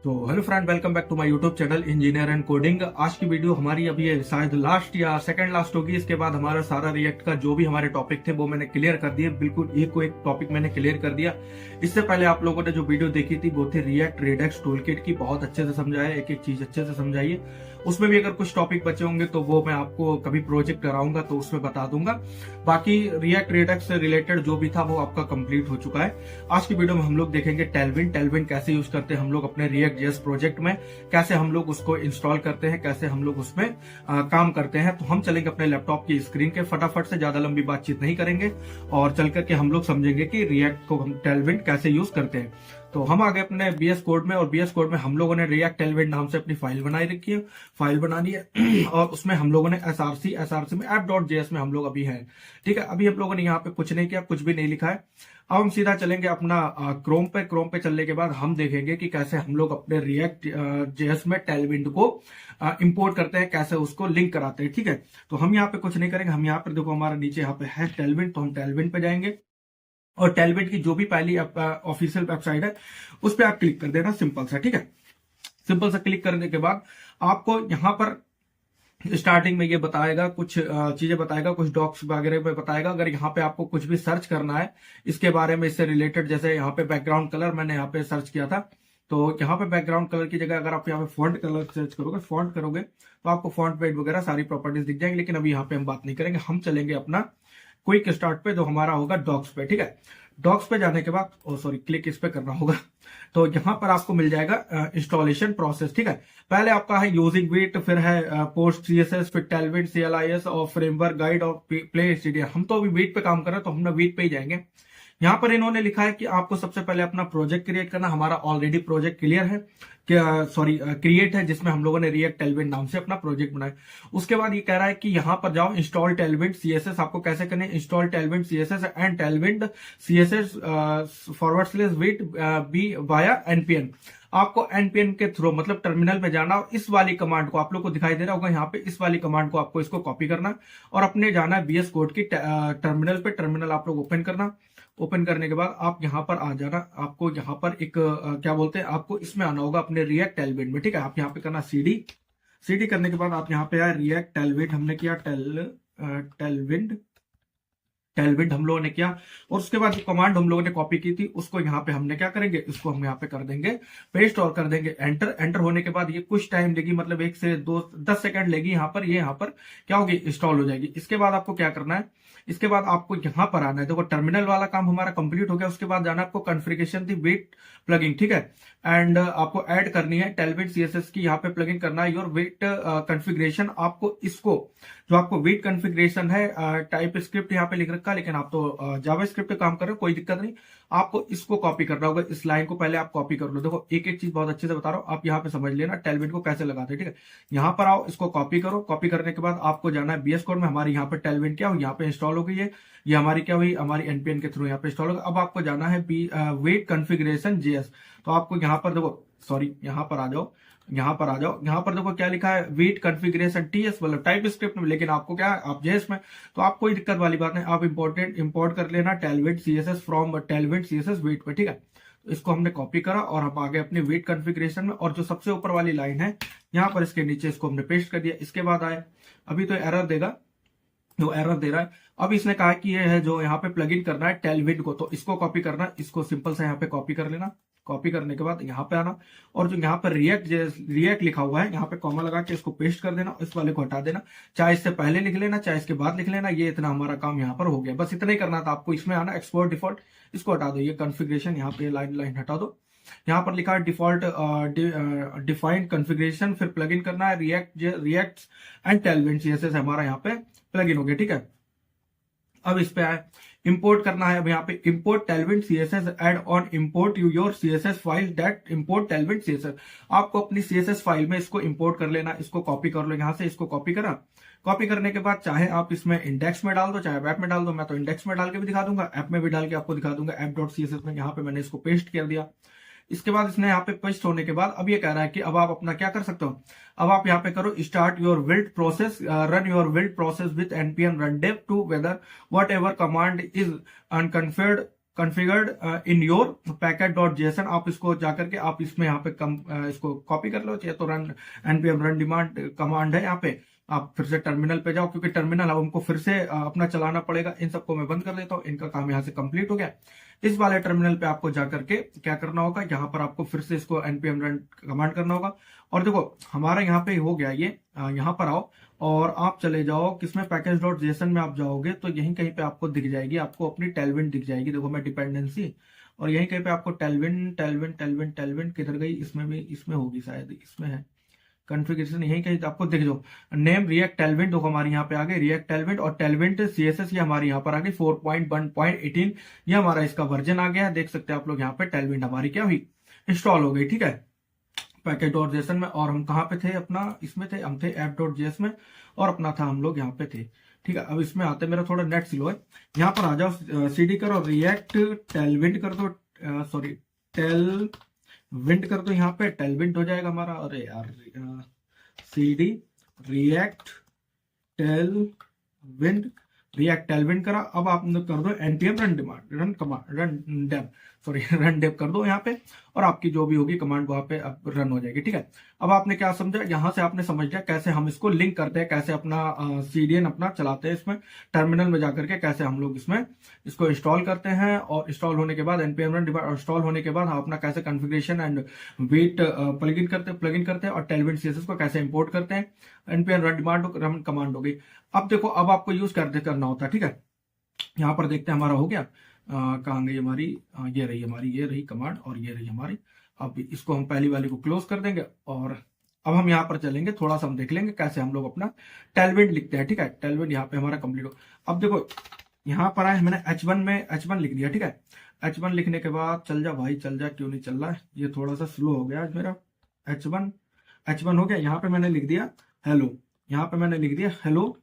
तो hello friend, welcome back to my YouTube channel engineer and coding. आज की video हमारी अभी शायद लास्ट या सेकंड लास्ट होगी। इसके बाद हमारा सारा रिएक्ट का जो भी हमारे टॉपिक थे वो मैंने क्लियर कर दिए, बिल्कुल एक को एक टॉपिक मैंने क्लियर कर दिया। इससे पहले आप लोगों ने जो वीडियो देखी थी वो थी रिएक्ट रेडेक्स टूलकिट की, बहुत अच्छे से समझाया, एक एक चीज अच्छे से समझाइए। उसमें भी अगर कुछ टॉपिक बचे होंगे तो वो मैं आपको कभी प्रोजेक्ट कराऊंगा तो उसमें बता दूंगा। बाकी रिएक्ट रेडेक्स से रिलेटेड जो भी था वो आपका कंप्लीट हो चुका है। आज की वीडियो में हम लोग देखेंगे टेलविन। टेलविन कैसे यूज करते हैं हम लोग अपने रिएक्ट जेएस प्रोजेक्ट में, कैसे हम लोग उसको इंस्टॉल करते हैं, कैसे हम लोग उसमें काम करते हैं। तो हम चलेंगे अपने लैपटॉप की स्क्रीन के, फटाफट से, ज्यादा लंबी बातचीत नहीं करेंगे और चल करके हम लोग समझेंगे कि रिएक्ट को हम टेलविन कैसे यूज करते हैं। तो हम आ गए अपने बीएस कोड में, और बीएस कोड में हम लोगों ने रिएक्ट टेलविन नाम से अपनी फाइल बनाई रखी है, फाइल बनानी है और उसमें हम लोगों ने एसआरसी में app.js में हम लोग अभी हैं। ठीक है, अभी हम लोगों ने यहाँ पे कुछ नहीं किया, कुछ भी नहीं लिखा है। अब हम सीधा चलेंगे अपना क्रोम पे चलने के बाद हम देखेंगे कि कैसे हम लोग अपने रिएक्ट जेएस में टेलविन को इंपोर्ट करते हैं, कैसे उसको लिंक कराते हैं। ठीक है, तो हम यहाँ पे कुछ नहीं करेंगे। हम यहाँ पर देखो हमारा नीचे यहाँ पे है टेलविन, तो हम टेलविन पे जाएंगे और टेलविन की जो भी पहली ऑफिशियल वेबसाइट है उस पर आप क्लिक कर देना, सिंपल सा। ठीक है, सिंपल सा क्लिक करने के बाद आपको यहाँ पर स्टार्टिंग में ये बताएगा, कुछ चीजें बताएगा, कुछ डॉक्स वगैरह में बताएगा। अगर यहाँ पे आपको कुछ भी सर्च करना है इसके बारे में, इससे रिलेटेड, जैसे यहाँ पे बैकग्राउंड कलर मैंने यहाँ पे सर्च किया था, तो यहाँ पे बैकग्राउंड कलर की जगह अगर आप यहाँ पे फॉन्ट कलर सर्च करोगे, फॉन्ट करोगे तो आपको फॉन्ट वेट वगैरह सारी प्रॉपर्टीज दिख जाएंगी। लेकिन अभी यहाँ पे हम बात नहीं करेंगे, हम चलेंगे अपना क्विक स्टार्ट पे, जो हमारा होगा डॉक्स पे। ठीक है, डॉक्स पे जाने के बाद क्लिक इस पे करना होगा, तो यहाँ पर आपको मिल जाएगा इंस्टॉलेशन प्रोसेस। ठीक है, पहले आपका है यूजिंग वीट, फिर है पोस्ट सीएसएस, फिर टेलविन, सीएलआईएस और फ्रेमवर्क गाइड और प्ले स्टेडियम। हम तो अभी वीट पे काम कर रहे हैं तो हम वीट पे ही जाएंगे। यहाँ पर इन्होंने लिखा है कि आपको सबसे पहले अपना प्रोजेक्ट क्रिएट करना। हमारा ऑलरेडी प्रोजेक्ट क्लियर है, क्रिएट है, जिसमें हम लोगों ने रिएक्ट टेलविन नाम से अपना प्रोजेक्ट बनाया। उसके बाद ये कह रहा है कि यहाँ पर जाओ, इंस्टॉल टेलविन सीएसएस। आपको कैसे करना है, install Tailwind CSS and Tailwind CSS /Vite बी वाया एनपीएन। आपको एनपीएन के थ्रू, मतलब टर्मिनल पे जाना और इस वाली कमांड को, आप लोग को दिखाई दे रहा होगा यहाँ पे, इस वाली कमांड को आपको इसको कॉपी करना और अपने जाना है बीएस कोड की टर्मिनल पे। टर्मिनल आप लोग ओपन करना, ओपन करने के बाद आप यहाँ पर आ जाना। आपको यहाँ पर एक क्या बोलते हैं, आपको इसमें आना होगा अपने रिएक्ट टेलविन में। ठीक है, आप यहाँ पे करना सीडी करने के बाद आप यहाँ पे आए रिएक्ट टेलविन, हमने किया टेलविन हम लोगों ने किया, और उसके बाद जो कमांड हम लोगों ने कॉपी की थी उसको यहाँ पे हमने क्या करेंगे, इसको हम यहाँ पे कर देंगे पेस्ट और कर देंगे एंटर। एंटर होने के बाद ये कुछ टाइम लेगी, मतलब 1 से 10 सेकंड लेगी। यहाँ पर ये यहाँ पर क्या होगी, इंस्टॉल हो जाएगी। इसके बाद आपको क्या करना है, इसके बाद आपको यहाँ पर आना है। देखो टर्मिनल वाला काम हमारा कंप्लीट हो गया। उसके बाद जाना आपको कॉन्फ़िगरेशन थी वेट प्लगइन। ठीक है, एंड आपको ऐड करनी है टेलविन सीएसएस की, यहाँ पे प्लगइन करना है योर वेट कॉन्फ़िगरेशन। आपको इसको, जो आपको वेट कॉन्फ़िगरेशन है, टाइप स्क्रिप्ट यहाँ पे लिख रखा है, लेकिन आप तो जावा स्क्रिप्ट पे काम कर रहे हो, कोई दिक्कत नहीं। आपको इसको कॉपी करना होगा, इस लाइन को पहले आप कॉपी कर लो। देखो एक एक चीज बहुत अच्छे से बता रहा हूँ, आप यहाँ पे समझ लेना टेलविन को कैसे लगाते हैं। ठीक है, यहाँ पर आओ, इसको कॉपी करो। कॉपी करने के बाद आपको जाना है बीएस कोड में। हमारी यहाँ पे टेलविन क्या हुई, यहाँ पे इंस्टॉल हो गई है, ये हमारी क्या हुई, हमारी एनपीएन के थ्रू यहाँ पे इंस्टॉल होगा। अब आपको जाना है वेट कॉन्फ़िगरेशन जेएस। तो आपको यहाँ पर देखो, यहाँ पर आ जाओ, यहाँ पर देखो क्या लिखा है, वेट कॉन्फ़िगरेशन टीएस, मतलब टाइप स्क्रिप्ट में, लेकिन आपको क्या है, आप जेएस में, तो आप कोई दिक्कत वाली बात नहीं, आप इंपोर्ट कर लेना Tailwind CSS from Tailwind CSS Vite पे। ठीक है, तो इसको हमने कॉपी करा और हम आ गए अपने वेट कॉन्फ़िगरेशन में, और जो सबसे ऊपर वाली लाइन है यहाँ पर, इसके नीचे इसको हमने पेस्ट कर दिया। इसके बाद आए, अभी तो एरर देगा, जो एरर दे रहा है। अब इसने कहा कि ये है जो यहाँ पे प्लगइन करना है टेलविन को, तो इसको कॉपी करना, इसको सिंपल से यहाँ पे कॉपी कर लेना। कॉपी करने के बाद यहाँ पे आना, और जो यहाँ पर रिएक्ट लिखा हुआ है यहाँ पे कॉमा लगा के इसको पेस्ट कर देना, इस वाले को हटा देना। चाहे इससे पहले लिख लेना, चाहे इसके बाद लिख लेना। ये इतना हमारा काम यहाँ पर हो गया, बस इतना ही करना था आपको। इसमें आना, एक्सपोर्ट डिफॉल्ट, इसको हटा दो, ये कॉन्फ़िगरेशन यहाँ पे लाइन हटा दो। यहाँ पर लिखा है डिफॉल्ट डिफाइंड कॉन्फ़िगरेशन, फिर प्लगइन करना है रिएक्ट एंड टेलविन सीएसएस, हमारा यहाँ पे प्लगइन हो गया। ठीक है, अब इस पे आए, इंपोर्ट करना है। अब यहाँ पे import Tailwind CSS add on import your CSS file that import Tailwind CSS. आपको अपनी सीएसएस फाइल में इसको इंपोर्ट कर लेना, इसको कॉपी कर लो यहाँ से, इसको कॉपी करा। कॉपी करने के बाद चाहे आप इसमें इंडेक्स में डाल दो, चाहे ऐप में डाल दो। मैं तो इंडेक्स में डाल के भी दिखा दूंगा, ऐप में भी डाल के आपको दिखा दूंगा, app.css में। यहाँ पे मैंने इसको पेस्ट कर दिया। इसके बाद इसने यहाँ पे पेस्ट होने के बाद अब ये कह रहा है कि अब आप अपना क्या कर सकते हो, अब आप यहाँ पे करो start your build process, run your build process with npm run dev to whether whatever command is unconfigured configured in your packet dot JSON, आप इसको जाकर के आप इसमें यहाँ पे इसको कॉपी कर लो, चाहे तो run npm run demand command है, यहाँ पे आप फिर से टर्मिनल पे जाओ, क्योंकि टर्मिनल अब हमको फिर से अपना चलाना पड़ेगा। इन सबको मैं बंद कर देता हूँ, इनका काम यहाँ से कंप्लीट हो गया। इस वाले टर्मिनल पे आपको जाकर के क्या करना होगा, यहाँ पर आपको फिर से इसको npm रन कमांड करना होगा। और देखो हमारा यहाँ पे हो गया ये, यहाँ पर आओ और आप चले जाओ किसमें, पैकेज डॉट जेसन में आप जाओगे तो यहीं कहीं पे आपको दिख जाएगी, आपको अपनी टेलविन दिख जाएगी। देखो मैं डिपेंडेंसी, और यहीं कहीं पे आपको टेलविन किधर गई, इसमें भी, इसमें होगी शायद, इसमें है कॉन्फ़िगरेशन, यहीं कहीं आपको दिख जाओ नेम रिएक्ट टेलविन। देखो हमारी यहाँ पे आ गई रिएक्ट टेलविन, और टेलविन CSS ये हमारी यहाँ पर आ गई 4.1.18, ये हमारा इसका वर्जन आ गया है। देख सकते हैं आप लोग यहाँ पे टेलविन हमारी क्या हुई, इंस्टॉल हो गई। ठीक है, पैकेज डॉट जेसन में। और हम कहाँ पे थे, अपना इसमें थे, हम थे ऐप डॉट जेएस में, और अपना था हम लोग यहाँ पे थे। ठीक है, अब इसमें आते, मेरा थोड़ा नेट स्लो है, यहाँ पर आ जाओ, CD करो रिएक्ट टेलविन कर दो, सॉरी टेलविन कर दो, यहाँ पे टेलविन हो जाएगा हमारा। अरे यार, CD रिएक्ट टेलविन करा। अब आप कर दो npm run demand run command run dev कर दो यहाँ पे, और आपकी जो भी होगी कमांड वहां पे अब रन हो जाएगी। ठीक है, अब आपने क्या समझा, यहाँ से आपने समझ लिया कैसे हम इसको लिंक करते हैं, कैसे अपना CDN अपना चलाते हैं इसमें, टर्मिनल में जाकर के कैसे हम लोग इसमें इसको इंस्टॉल करते हैं। और इंस्टॉल होने के बाद npm रन डिमांड इंस्टॉल होने के बाद हम अपना कैसे कॉन्फ़िगरेशन एंड वेट प्लगइन करते हैं, और टेलविन CSS को कैसे इंपोर्ट करते हैं, npm run demand run command हो गई। अब देखो, अब आपको यूज करना होता है। ठीक है, यहाँ पर देखते हैं हमारा हो गया, कहाँ गई हमारी, ये रही कमांड, और ये रही हमारी। अब इसको हम पहली वाली को क्लोज कर देंगे, और अब हम यहाँ पर चलेंगे, थोड़ा सा हम देख लेंगे कैसे हम लोग अपना टेलविन लिखते हैं। ठीक है, टेलविन यहाँ पे हमारा कंप्लीट हो। अब देखो यहाँ पर आए, मैंने H1 में H1 लिख दिया। ठीक है, H1 लिखने के बाद चल जा भाई चल जा, क्यों नहीं चल रहा है, ये थोड़ा सा स्लो हो गया आज मेरा। H1 हो गया, यहाँ पे मैंने लिख दिया हेलो,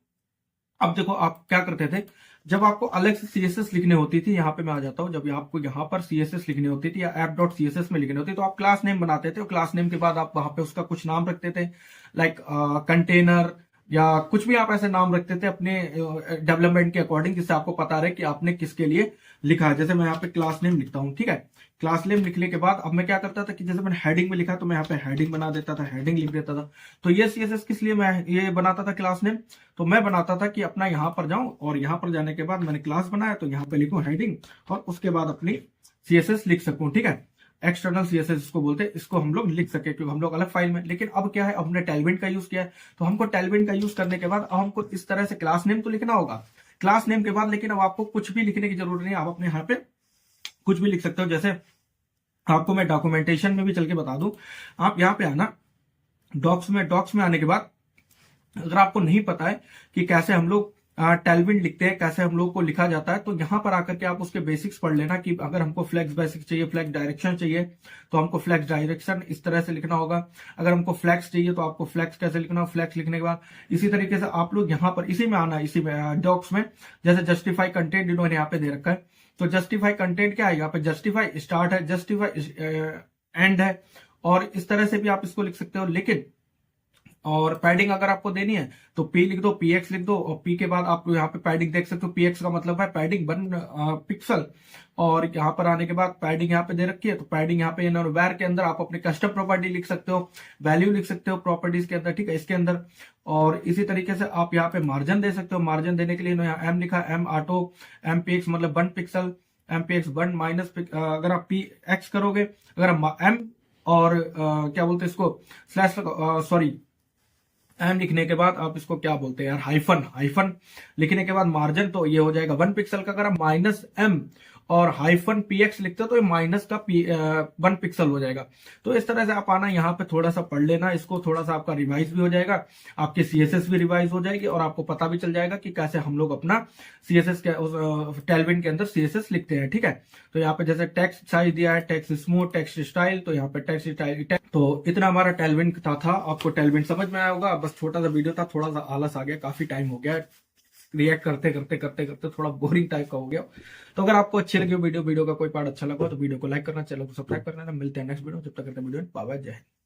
अब देखो आप क्या करते थे, जब आपको अलग से CSS लिखने होती थी, यहाँ पे मैं आ जाता हूँ, जब आपको यहाँ पर CSS लिखनी होती थी या app.css में लिखनी होती थी, तो आप क्लास नेम बनाते थे, और क्लास नेम के बाद आप वहां पे उसका कुछ नाम रखते थे, लाइक कंटेनर या कुछ भी आप ऐसे नाम रखते थे अपने डेवलपमेंट के अकॉर्डिंग, जिससे आपको पता रहे कि आपने किसके लिए लिखा है। जैसे मैं यहाँ पे क्लास नेम लिखता हूँ। ठीक है, क्लास नेम लिखने के बाद अब मैं क्या करता था कि जैसे मैंने हेडिंग में लिखा तो मैं यहाँ पे हेडिंग बना देता था, हेडिंग लिख देता था। तो ये CSS किस लिए मैं ये बनाता था क्लास नेम, तो मैं बनाता था कि अपना यहाँ पर जाऊं, और यहाँ पर जाने के बाद मैंने क्लास बनाया तो यहाँ पे लिखूं हेडिंग, और उसके बाद अपनी CSS लिख सकूं। ठीक है, एक्सटर्नल CSS इसको बोलते हैं, इसको हम लोग लिख सके क्योंकि हम लोग अलग फाइल में। लेकिन अब क्या है, अब हमने टेलविन का यूज किया है, तो हमको टेलविन का यूज करने के बाद अब हमको इस तरह से क्लास नेम तो लिखना होगा क्लास नेम के बाद, लेकिन अब आपको कुछ भी लिखने की जरूरत नहीं है, आप अपने यहाँ पे कुछ भी लिख सकते हो। जैसे आपको मैं डॉक्यूमेंटेशन में भी चल के बता दूं, आप यहाँ पे आना डॉक्स में आने के बाद, अगर आपको नहीं पता है कि कैसे हम लोग टेलविन लिखते हैं, कैसे हम लोग को लिखा जाता है, तो यहाँ पर आकर के आप उसके बेसिक्स पढ़ लेना कि अगर हमको फ्लेक्स बेसिक चाहिए, फ्लेक्स डायरेक्शन चाहिए, तो हमको फ्लेक्स डायरेक्शन इस तरह से लिखना होगा। अगर हमको फ्लेक्स चाहिए तो आपको फ्लेक्स कैसे लिखना हो, फ्लेक्स लिखने के बाद इसी तरीके से आप लोग यहाँ पर इसी में आना, इसी में डॉक्स में, जैसे जस्टिफाई कंटेंट इन्होंने यहाँ पे दे रखा है, तो जस्टिफाई कंटेंट क्या है, यहाँ पे जस्टिफाई स्टार्ट है, जस्टिफाई एंड है, और इस तरह से भी आप इसको लिख सकते हो। लेकिन और पैडिंग अगर आपको देनी है तो P लिख दो, PX लिख दो, और P के बाद आप यहाँ पे पैडिंग देख सकते हो, PX का मतलब है पैडिंग 1 पिक्सल। और यहाँ पर आने के बाद पैडिंग यहाँ पे दे रखी है, तो पैडिंग यहाँ पे वैर के अंदर आप अपने कस्टम प्रॉपर्टी लिख सकते हो, वैल्यू लिख सकते हो प्रॉपर्टीज के अंदर। ठीक है, इसके अंदर। और इसी तरीके से आप यहाँ पे मार्जिन दे सकते हो, मार्जिन देने के लिए यहाँ M लिखा, M ऑटो, MPX मतलब 1 पिक्सल, MPX 1 माइनस, अगर आप PX करोगे, अगर M और क्या बोलते हैं इसको स्लैश, सॉरी एम लिखने के बाद आप इसको क्या बोलते हैं यार, हाइफन लिखने के बाद मार्जिन, तो ये हो जाएगा 1 पिक्सल का। अगर आप -M और -PX लिखते हो तो ये माइनस का 1 पिक्सल हो जाएगा। तो इस तरह से आप आना, यहाँ पे थोड़ा सा पढ़ लेना इसको, थोड़ा सा आपका रिवाइज भी हो जाएगा, आपकी CSS भी रिवाइज हो जाएगी, और आपको पता भी चल जाएगा कि कैसे हम लोग अपना CSS के टेलविन के अंदर CSS लिखते हैं। ठीक है, तो यहाँ पे जैसे टेक्स्ट साइज दिया है, टेक्स्ट स्मूथ, टेक्स्ट स्टाइल, तो यहाँ पे टेक्स्ट स्टाइल, तो इतना हमारा टेलविन था। आपको टेलविन समझ में आया होगा, बस छोटा सा वीडियो था, थोड़ा सा आलस आ गया, काफी टाइम हो गया रिएक्ट करते थोड़ा बोरिंग टाइप का हो गया। तो अगर आपको अच्छी लगी वीडियो का कोई पार्ट अच्छा लगा तो वीडियो को लाइक करना, चैनल को सब्सक्राइब करना। मिलते हैं नेक्स्ट वीडियो, जब तक करते हैं वीडियो, बाय बाय, जय हिंद।